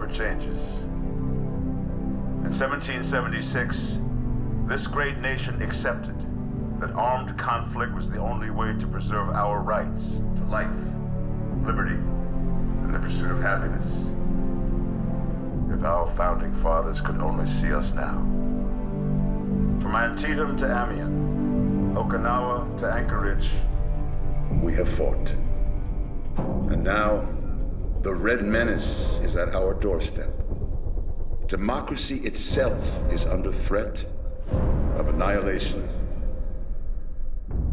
for changes. In 1776, this great nation accepted that armed conflict was the only way to preserve our rights to life, liberty, and the pursuit of happiness. If our founding fathers could only see us now. From Antietam to Amiens, Okinawa to Anchorage, we have fought. And now, the Red Menace is at our doorstep. Democracy itself is under threat of annihilation.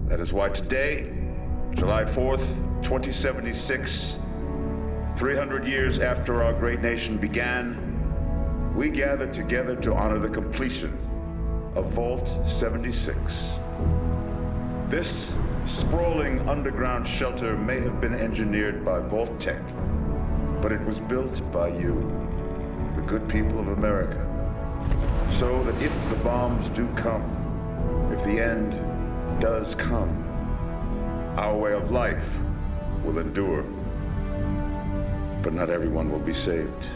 That is why today, July 4th, 2076, 300 years after our great nation began, we gather together to honor the completion of Vault 76. This sprawling underground shelter may have been engineered by Vault Tech, but it was built by you, the good people of America, so that if the bombs do come, if the end does come, our way of life will endure. But not everyone will be saved.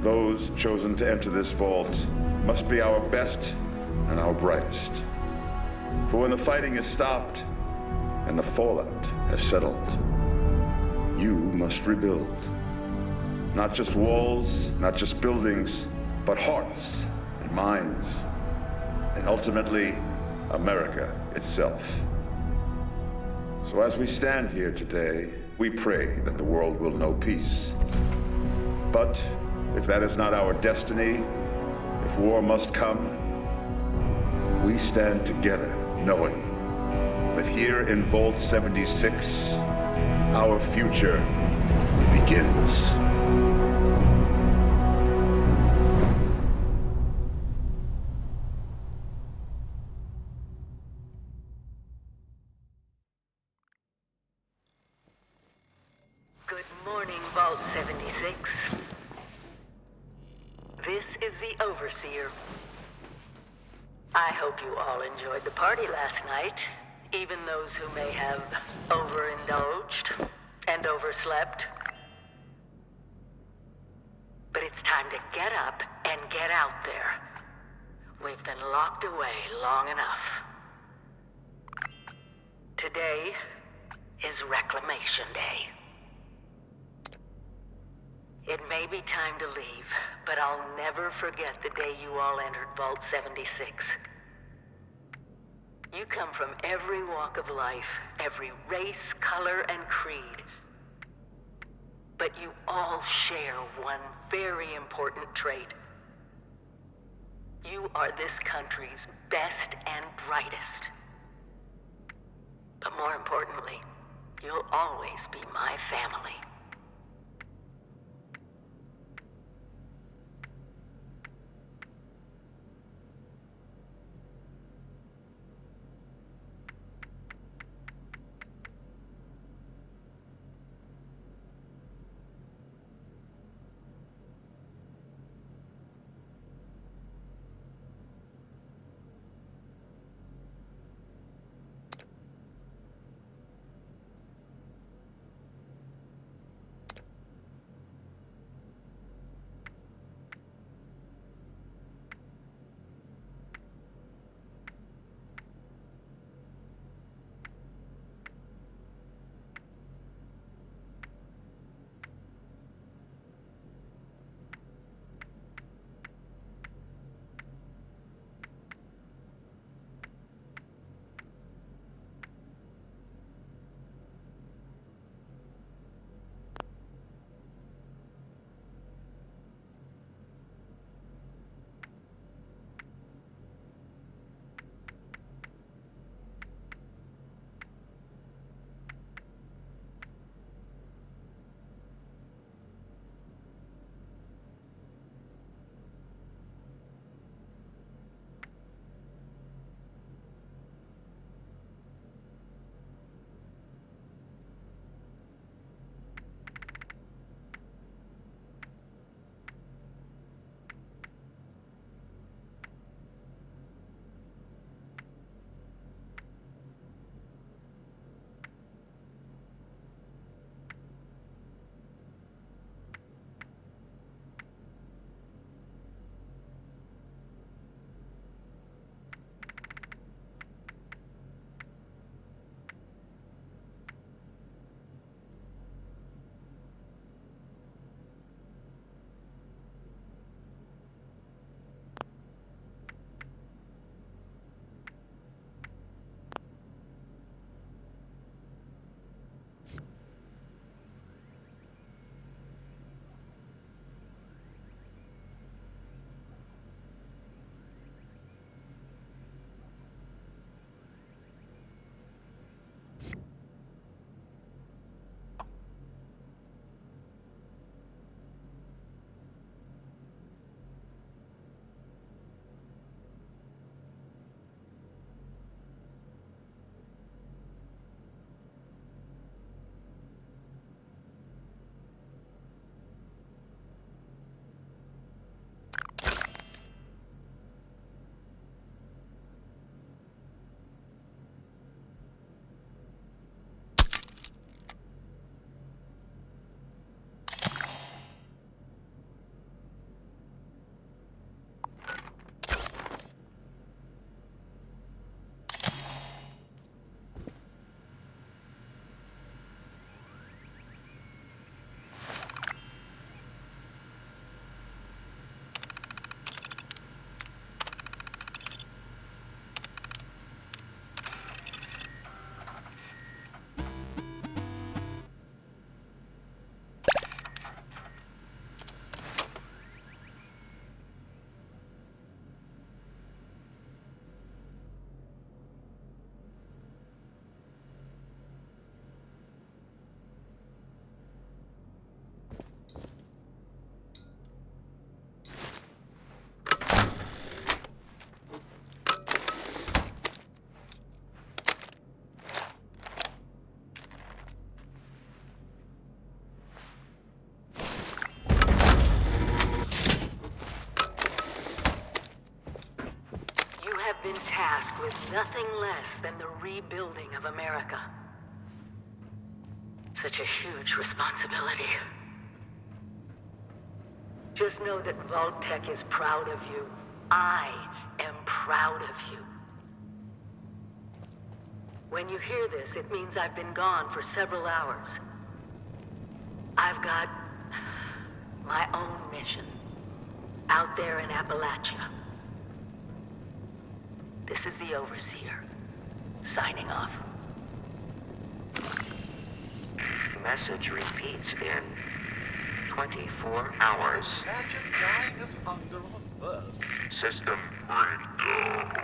Those chosen to enter this vault must be our best and our brightest. For when the fighting is stopped and the fallout has settled, you must rebuild. Not just walls, not just buildings, but hearts and minds, and ultimately, America itself. So as we stand here today, we pray that the world will know peace. But if that is not our destiny, if war must come, we stand together knowing that here in Vault 76, our future begins. Good morning, Vault 76. This is the Overseer. I hope you all enjoyed the party last night, even those who may have overindulged and overslept. But it's time to get up and get out there. We've been locked away long enough. Today is Reclamation Day. It may be time to leave, but I'll never forget the day you all entered Vault 76. You come from every walk of life, every race, color, and creed. But you all share one very important trait. You are this country's best and brightest. But more importantly, you'll always be my family. nothing less than the rebuilding of America. Such a huge responsibility. Just know that Vault-Tec is proud of you. I am proud of you. When you hear this, it means I've been gone for several hours. I've got my own mission out there in Appalachia. This is the Overseer, signing off. Message repeats in 24 hours. Imagine dying of hunger or thirst. System breakdown.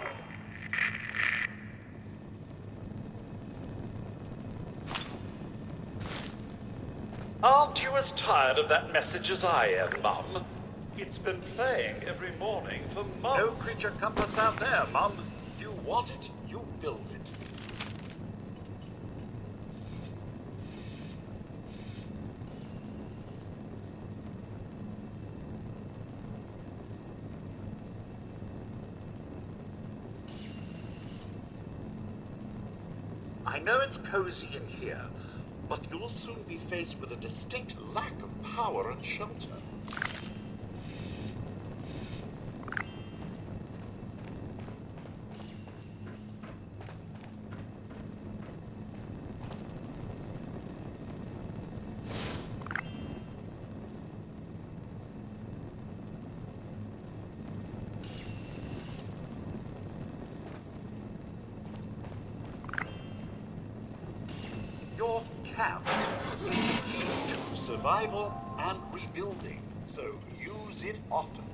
Aren't you as tired of that message as I am, Mum? It's been playing every morning for months. No creature comforts out there, Mum. You want it, you build it. I know it's cozy in here, but you'll soon be faced with a distinct lack of power and shelter. Your camp is the key to survival and rebuilding, so use it often.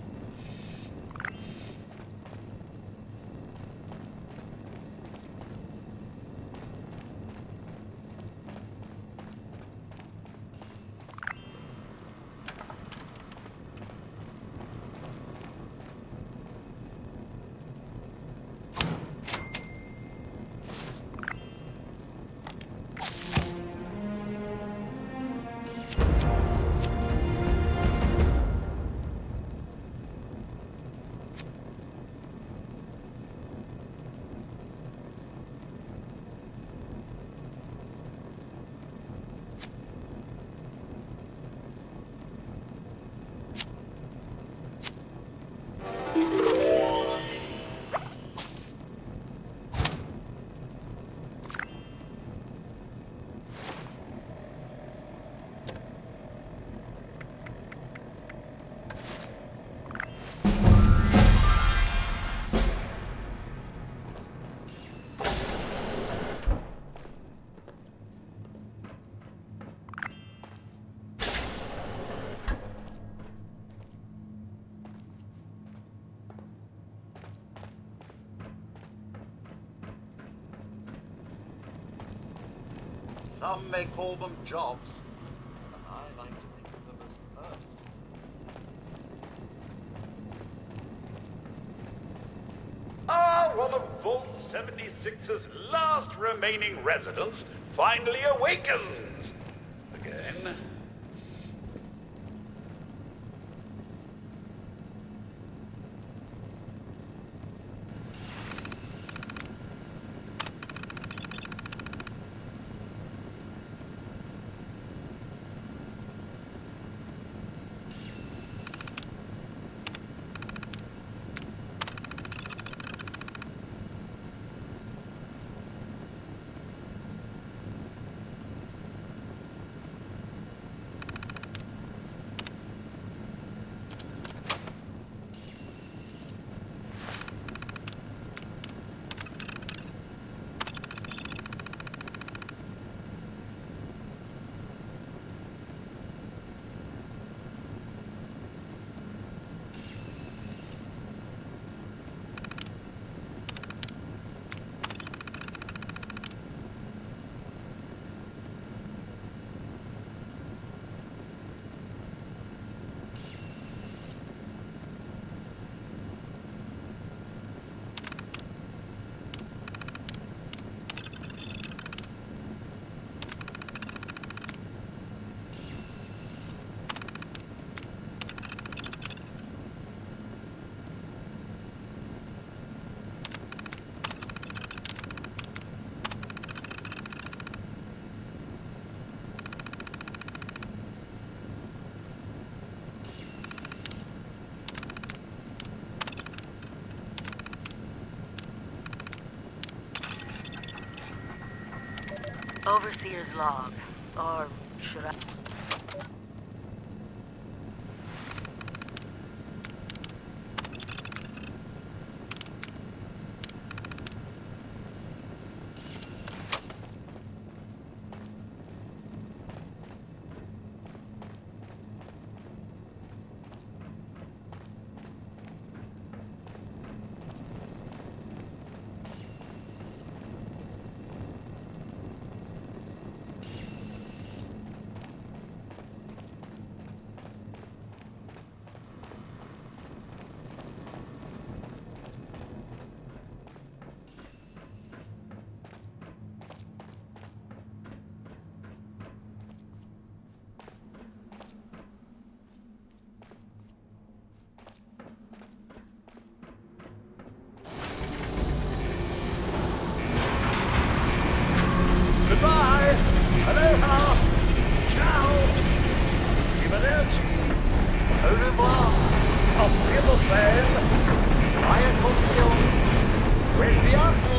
Some may call them jobs, but I like to think of them as perks. One of Vault 76's last remaining residents finally awakens! Again. Overseer's log. Or should I? Goodbye! Aloha! Ciao! Arrivederci! Au revoir! Auf Wiedersehen! Vaya con Dios! Buen viaje!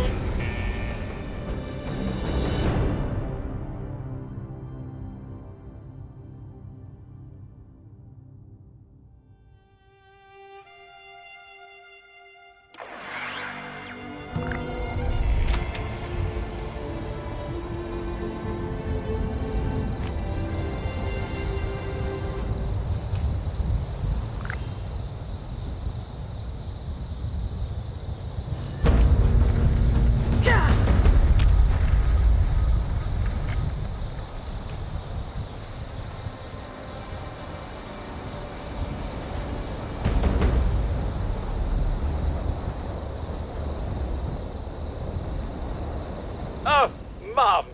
Oh, Mum!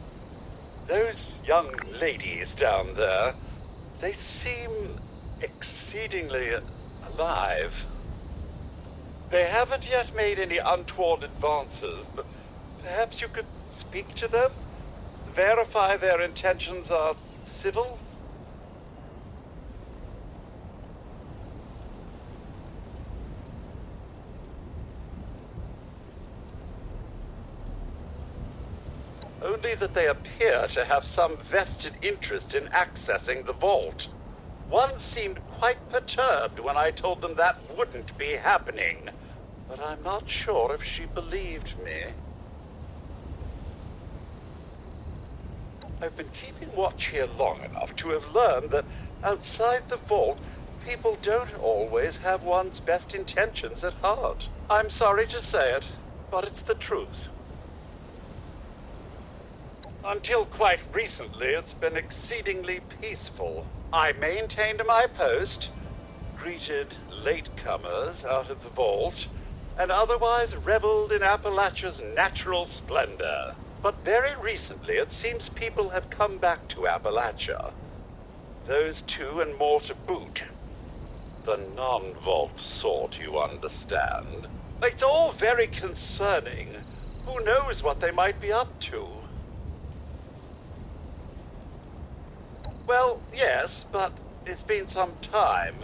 Those young ladies down there, they seem exceedingly alive. They haven't yet made any untoward advances, but perhaps you could speak to them? Verify their intentions are civil? Only that they appear to have some vested interest in accessing the vault. One seemed quite perturbed when I told them that wouldn't be happening, but I'm not sure if she believed me. I've been keeping watch here long enough to have learned that outside the vault, people don't always have one's best intentions at heart. I'm sorry to say it, but it's the truth. Until quite recently, it's been exceedingly peaceful. I maintained my post, greeted latecomers out of the vault, and otherwise reveled in Appalachia's natural splendor. But very recently, it seems people have come back to Appalachia. Those two and more to boot. The non-vault sort, you understand. It's all very concerning. Who knows what they might be up to? Well, yes, but it's been some time.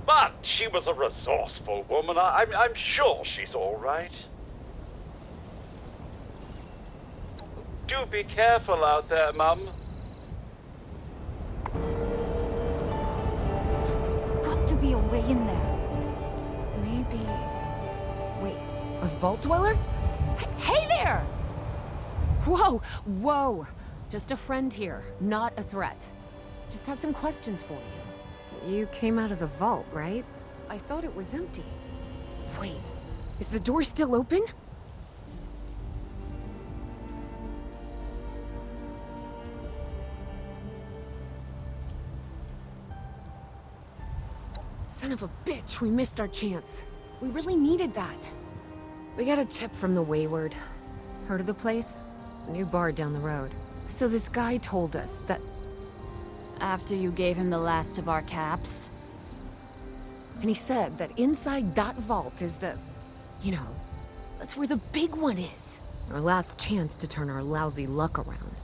But she was a resourceful woman. I'm sure she's all right. Do be careful out there, Mum. There's got to be a way in there. Maybe... Wait, a vault dweller? Hey there! Whoa, whoa! Just a friend here, not a threat. Just had some questions for you. You came out of the vault, right? I thought it was empty. Wait, is the door still open? Son of a bitch, we missed our chance. We really needed that. We got a tip from the Wayward. Heard of the place? A new bar down the road. So this guy told us that... After you gave him the last of our caps? And he said that inside that vault is the... You know, that's where the big one is. Our last chance to turn our lousy luck around.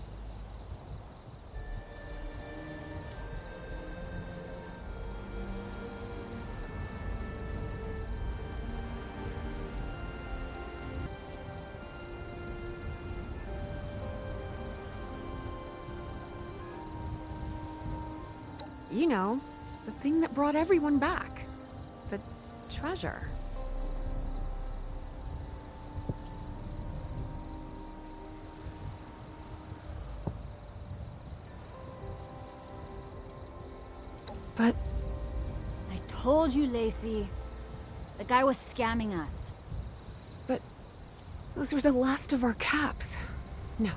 You know, the thing that brought everyone back. The treasure. But... I told you, Lacey. The guy was scamming us. But... those were the last of our caps. No.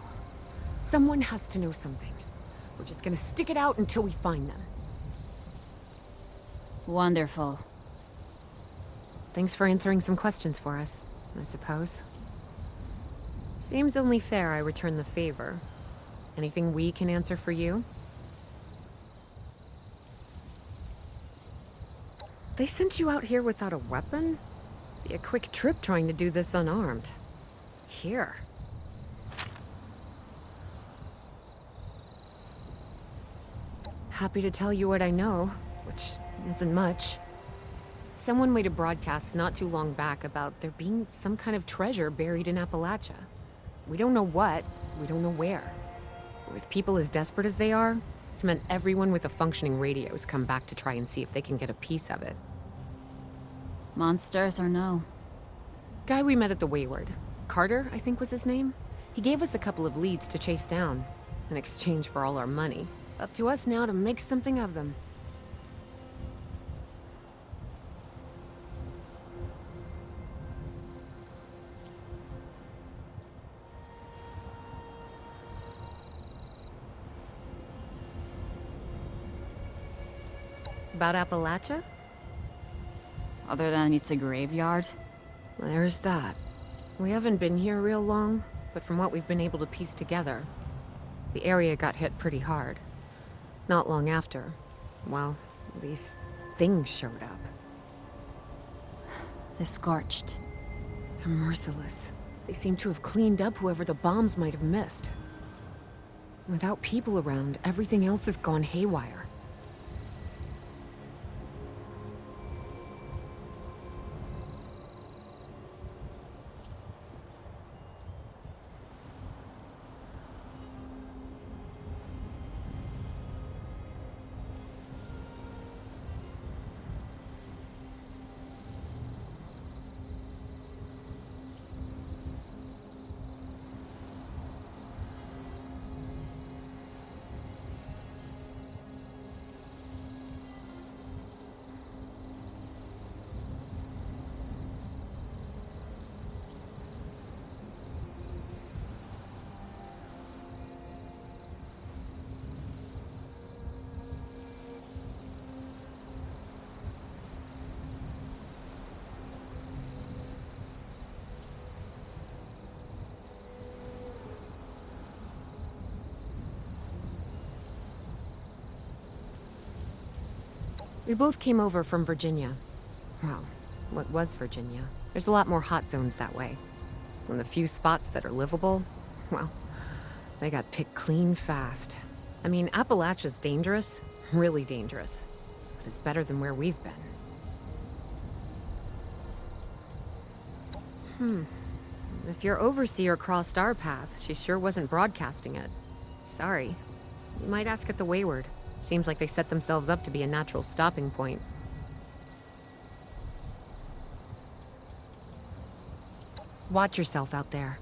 Someone has to know something. We're just gonna stick it out until we find them. Wonderful. Thanks for answering some questions for us, I suppose. Seems only fair I return the favor. Anything we can answer for you? They sent you out here without a weapon? Be a quick trip trying to do this unarmed. Here. Happy to tell you what I know, which isn't much. Someone made a broadcast not too long back about there being some kind of treasure buried in Appalachia. We don't know what, we don't know where. With people as desperate as they are, it's meant everyone with a functioning radio has come back to try and see if they can get a piece of it. Monsters or no? Guy we met at the Wayward. Carter, I think was his name. He gave us a couple of leads to chase down, in exchange for all our money. Up to us now to make something of them. About Appalachia? Other than it's a graveyard? There's that. We haven't been here real long, but from what we've been able to piece together, the area got hit pretty hard. Not long after, well, these things showed up. The Scorched. They're merciless. They seem to have cleaned up whoever the bombs might have missed. Without people around, everything else has gone haywire. We both came over from Virginia. Well, what was Virginia? There's a lot more hot zones that way. And the few spots that are livable, well, they got picked clean fast. I mean, Appalachia's dangerous, really dangerous. But it's better than where we've been. If your overseer crossed our path, she sure wasn't broadcasting it. Sorry. You might ask at the Wayward. Seems like they set themselves up to be a natural stopping point. Watch yourself out there.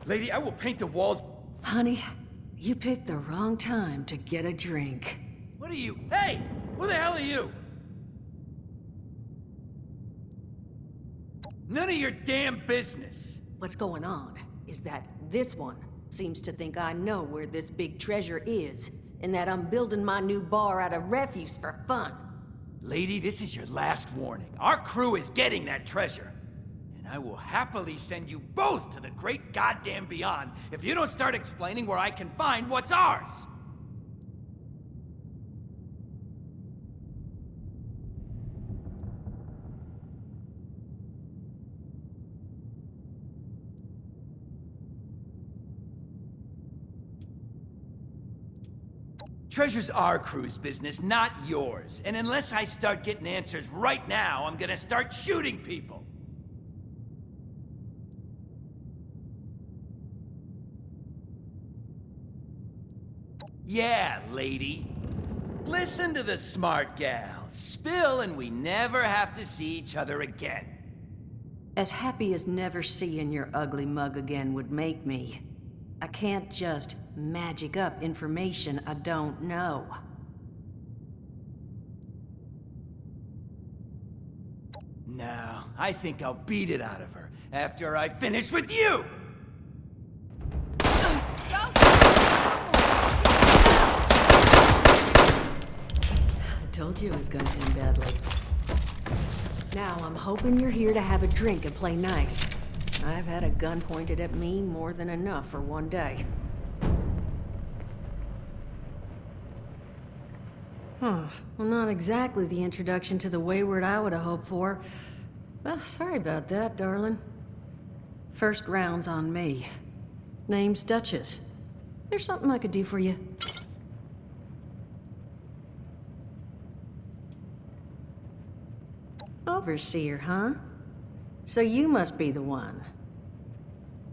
Lady, I will paint the walls... Honey, you picked the wrong time to get a drink. What are you... Hey! Who the hell are you? None of your damn business. What's going on is that this one seems to think I know where this big treasure is, and that I'm building my new bar out of refuse for fun. Lady, this is your last warning. Our crew is getting that treasure. And I will happily send you both to the great goddamn beyond if you don't start explaining where I can find what's ours. Treasure's our crew's business, not yours. And unless I start getting answers right now, I'm gonna start shooting people. Yeah, lady. Listen to the smart gal. Spill and we never have to see each other again. As happy as never seeing your ugly mug again would make me, I can't just magic up information I don't know. No, I think I'll beat it out of her after I finish with you! I told you it was going to end badly. Now I'm hoping you're here to have a drink and play nice. I've had a gun pointed at me more than enough for one day. Well, not exactly the introduction to the Wayward I would have hoped for. Well, sorry about that, darling. First round's on me. Name's Duchess. There's something I could do for you. Overseer, huh? So you must be the one.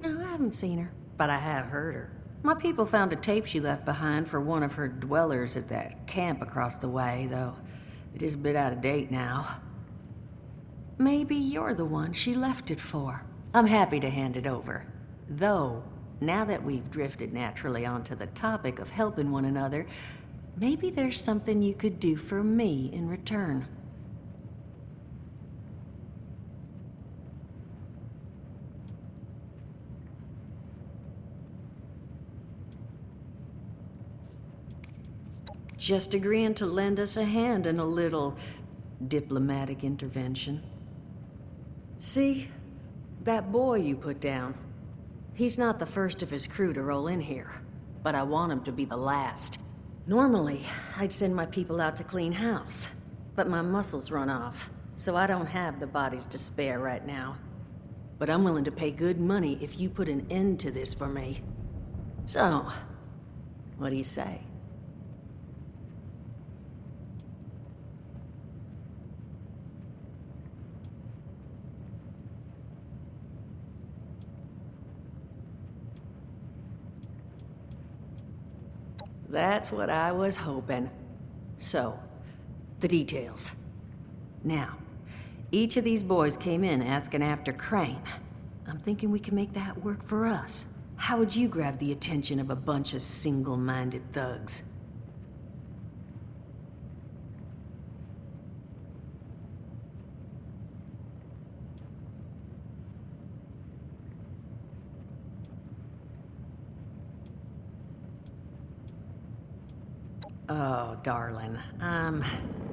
No, I haven't seen her, but I have heard her. My people found a tape she left behind for one of her dwellers at that camp across the way, though it is a bit out of date now. Maybe you're the one she left it for. I'm happy to hand it over. Though, now that we've drifted naturally onto the topic of helping one another, maybe there's something you could do for me in return. Just agreeing to lend us a hand in a little diplomatic intervention. See, that boy you put down, he's not the first of his crew to roll in here, but I want him to be the last. Normally, I'd send my people out to clean house, but my muscles run off, so I don't have the bodies to spare right now. But I'm willing to pay good money if you put an end to this for me. So, what do you say? That's what I was hoping. So, the details. Now, each of these boys came in asking after Crane. I'm thinking we can make that work for us. How would you grab the attention of a bunch of single-minded thugs? Oh, darling.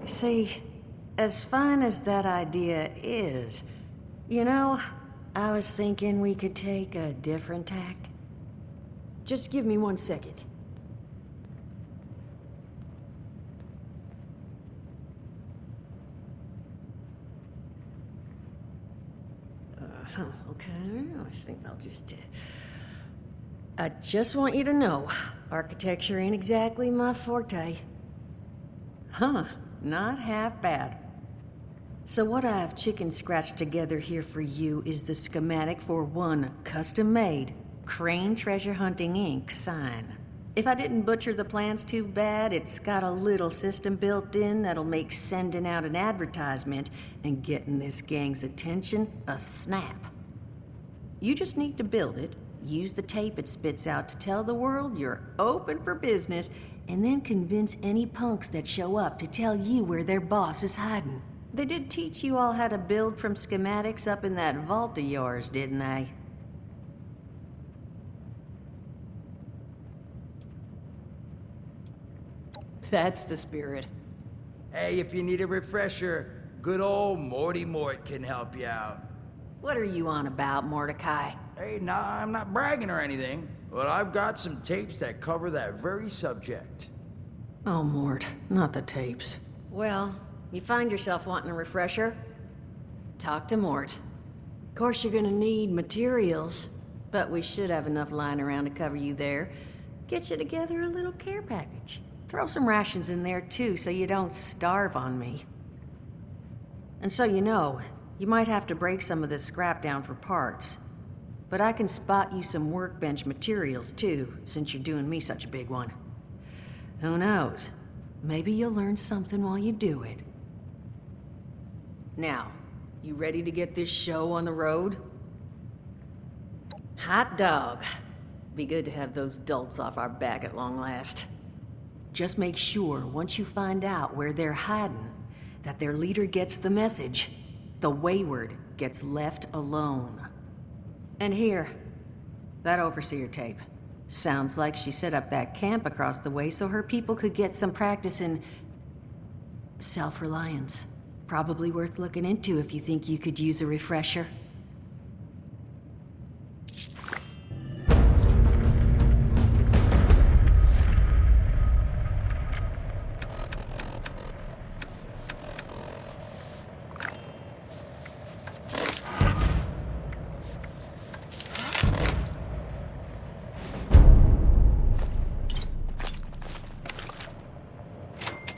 See, as fine as that idea is, you know, I was thinking we could take a different tack. Just give me 1 second. Okay, I think I'll just... I just want you to know, architecture ain't exactly my forte. Huh, not half bad. So what I've chicken scratched together here for you is the schematic for one custom-made Crane Treasure Hunting Inc. sign. If I didn't butcher the plans too bad, it's got a little system built in that'll make sending out an advertisement and getting this gang's attention a snap. You just need to build it, Use the tape it spits out to tell the world you're open for business, and then convince any punks that show up to tell you where their boss is hiding. They did teach you all how to build from schematics up in that vault of yours, didn't they? That's the spirit. Hey, if you need a refresher, good old Morty Mort can help you out. What are you on about, Mordecai? Hey, nah, I'm not bragging or anything, but I've got some tapes that cover that very subject. Oh, Mort, not the tapes. Well, you find yourself wanting a refresher? Talk to Mort. Of course you're gonna need materials, but we should have enough lying around to cover you there. Get you together a little care package. Throw some rations in there too, so you don't starve on me. And so you know, you might have to break some of this scrap down for parts. But I can spot you some workbench materials too, since you're doing me such a big one. Who knows? Maybe you'll learn something while you do it. Now, you ready to get this show on the road? Hot dog. Be good to have those dolts off our back at long last. Just make sure, once you find out where they're hiding, that their leader gets the message. The wayward gets left alone. And here, that overseer tape. Sounds like she set up that camp across the way so her people could get some practice in self-reliance. Probably worth looking into if you think you could use a refresher.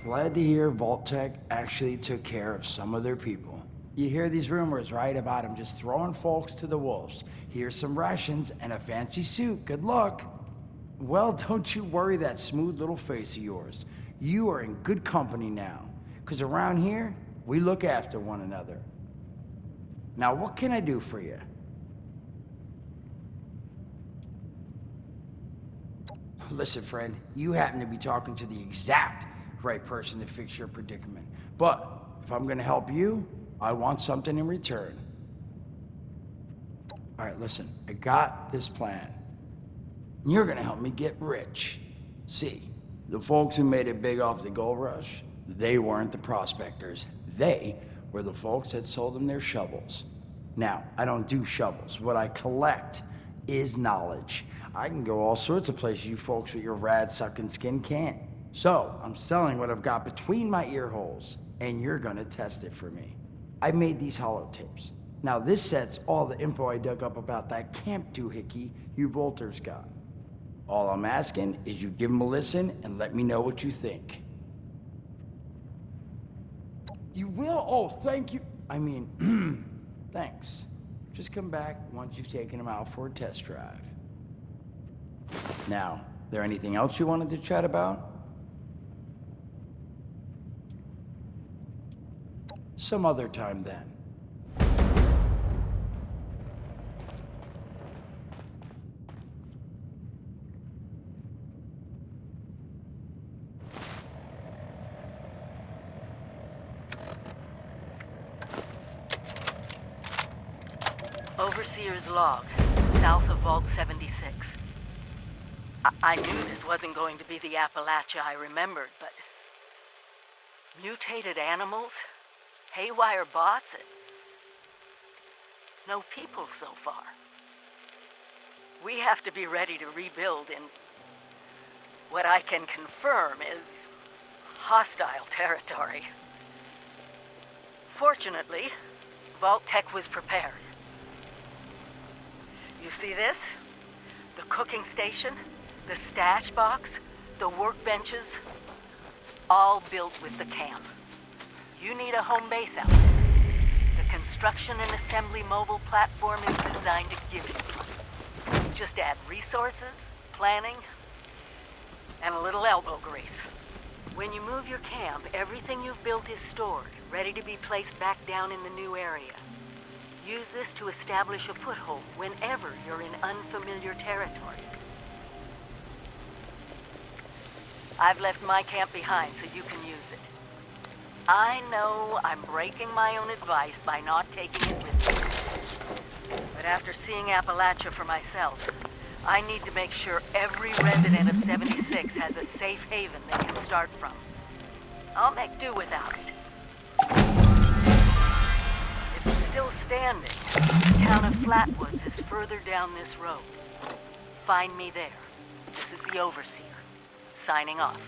Glad to hear Vault-Tec actually took care of some of their people. You hear these rumors, right, about them just throwing folks to the wolves. Here's some rations and a fancy suit. Good luck. Well, don't you worry that smooth little face of yours. You are in good company now. 'Cause around here, we look after one another. Now, what can I do for you? Listen, friend, you happen to be talking to the exact right person to fix your predicament. But if I'm gonna help you, I want something in return. All right, listen, I got this plan. You're gonna help me get rich. See, the folks who made it big off the gold rush, they weren't the prospectors. They were the folks that sold them their shovels. Now, I don't do shovels. What I collect is knowledge. I can go all sorts of places you folks with your rad-sucking skin can't. So, I'm selling what I've got between my ear holes, and you're gonna test it for me. I made these holotapes. Now, this set's all the info I dug up about that camp doohickey you Volters got. All I'm asking is you give them a listen and let me know what you think. You will? Oh, thank you. I mean, thanks. Just come back once you've taken them out for a test drive. Now, there anything else you wanted to chat about? Some other time then. Overseer's log, south of Vault 76. I knew this wasn't going to be the Appalachia I remembered, but mutated animals, haywire bots, and no people so far. We have to be ready to rebuild in what I can confirm is hostile territory. Fortunately, Vault-Tec was prepared. You see this? The cooking station, the stash box, the workbenches, all built with the camp. You need a home base out there. The construction and assembly mobile platform is designed to give you one. Just add resources, planning, and a little elbow grease. When you move your camp, everything you've built is stored, ready to be placed back down in the new area. Use this to establish a foothold whenever you're in unfamiliar territory. I've left my camp behind so you can use it. I know I'm breaking my own advice by not taking it with me. But after seeing Appalachia for myself, I need to make sure every resident of 76 has a safe haven they can start from. I'll make do without it. If it's still standing, the town of Flatwoods is further down this road. Find me there. This is the Overseer, signing off.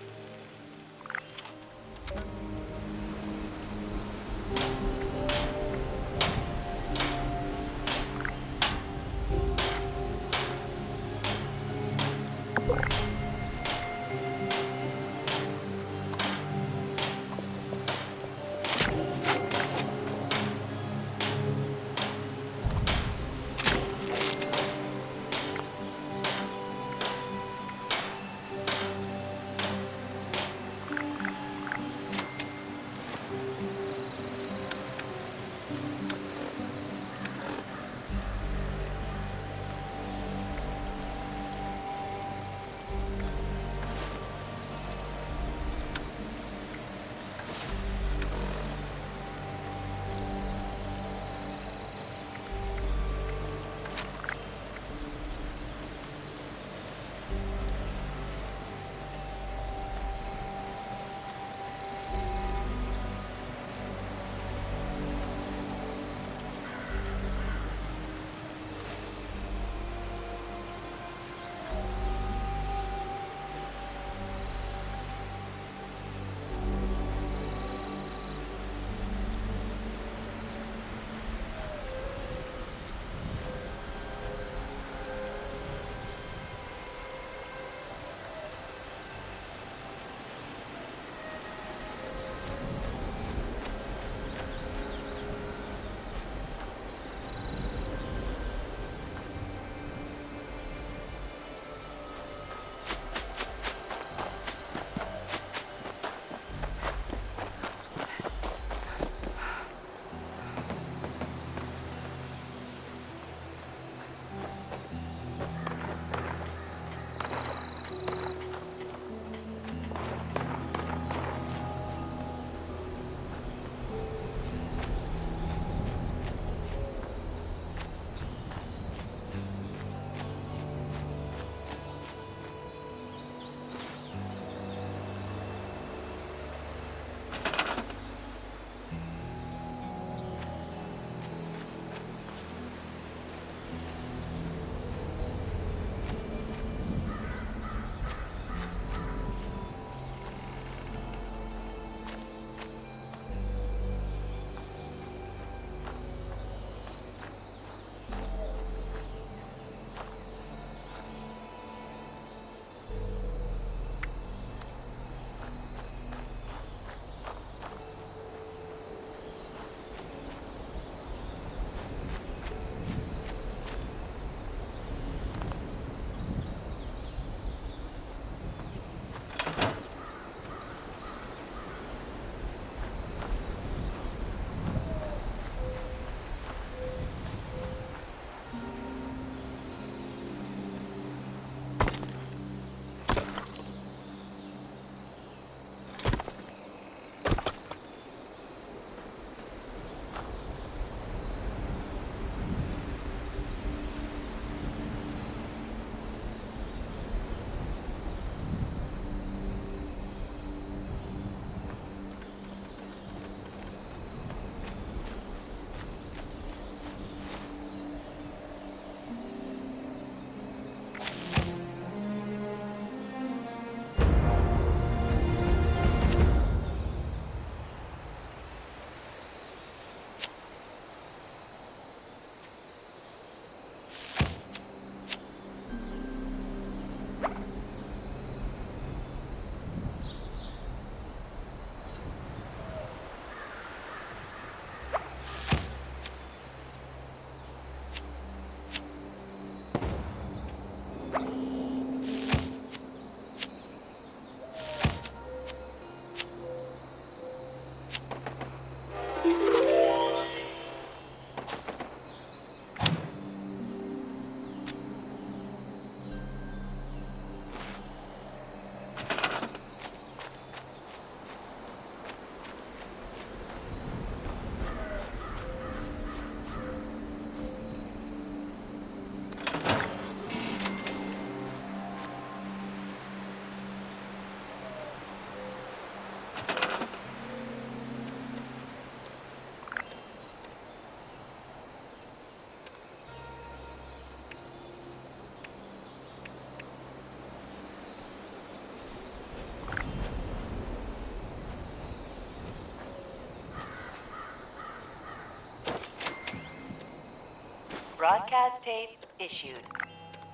Broadcast tape issued.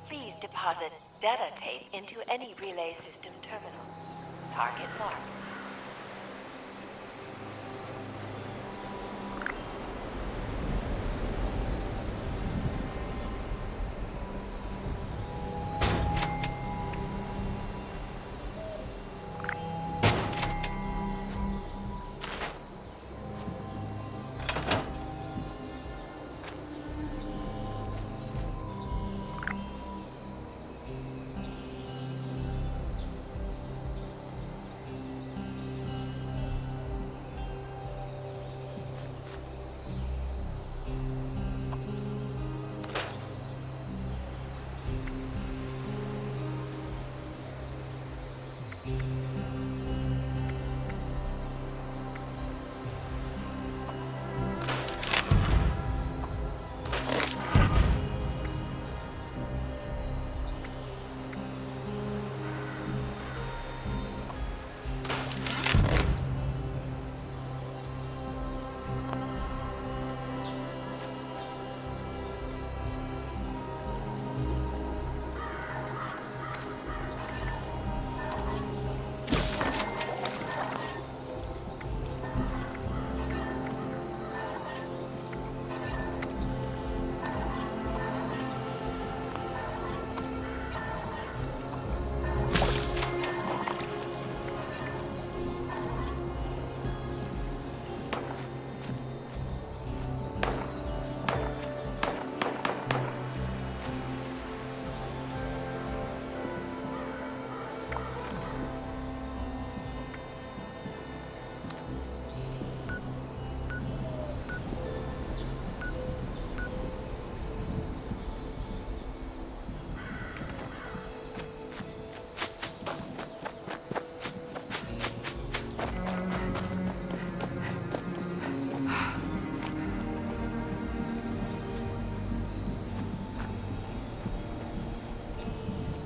Please deposit data tape into any relay system terminal. Target marked.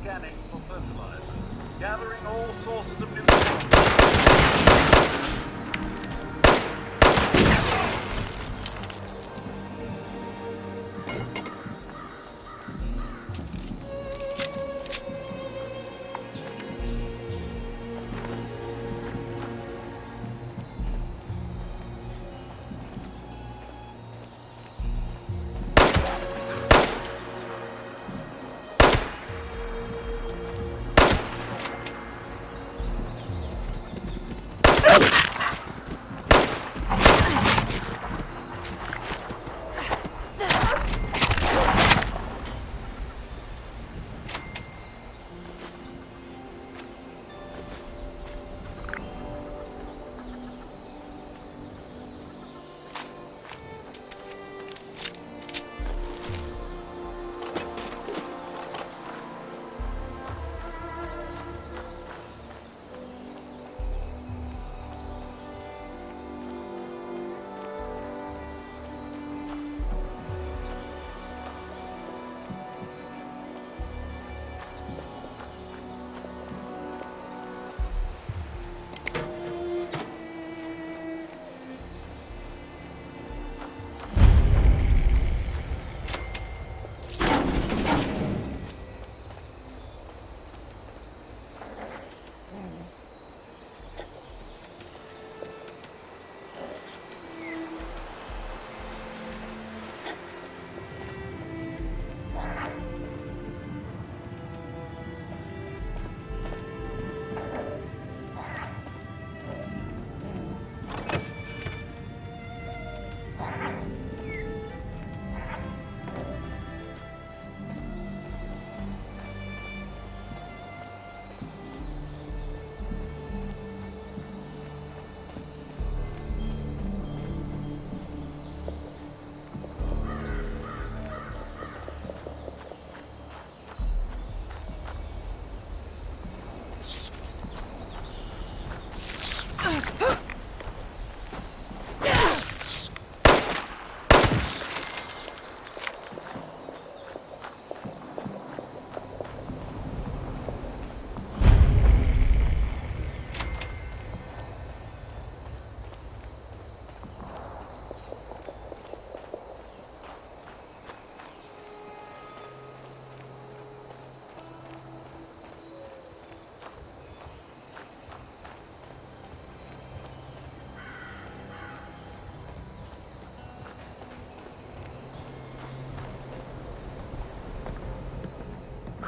Scanning for fertilizer. Gathering all sources of nutrients.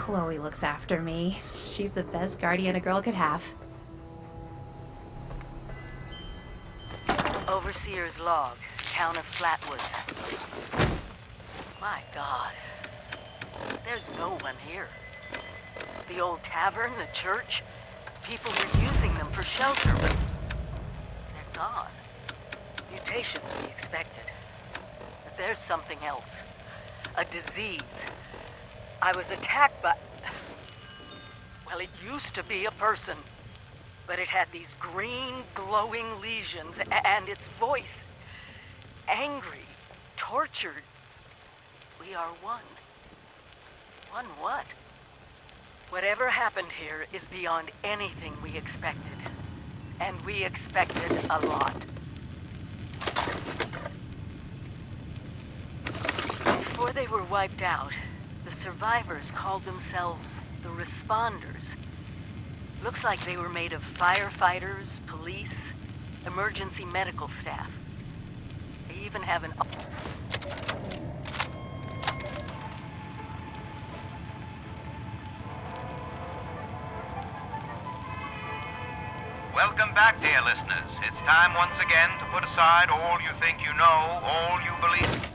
Chloe looks after me. She's the best guardian a girl could have. Overseer's log, town of Flatwoods. My God. There's no one here. The old tavern, the church, people were using them for shelter, but they're gone. Mutations we expected. But there's something else. A disease. I was attacked by... Well, it used to be a person. But it had these green, glowing lesions, and its voice. Angry, tortured. We are one. One what? Whatever happened here is beyond anything we expected. And we expected a lot. Before they were wiped out, the survivors called themselves the Responders. Looks like they were made of firefighters, police, emergency medical staff. They even have an... Welcome back, dear listeners. It's time once again to put aside all you think you know, all you believe.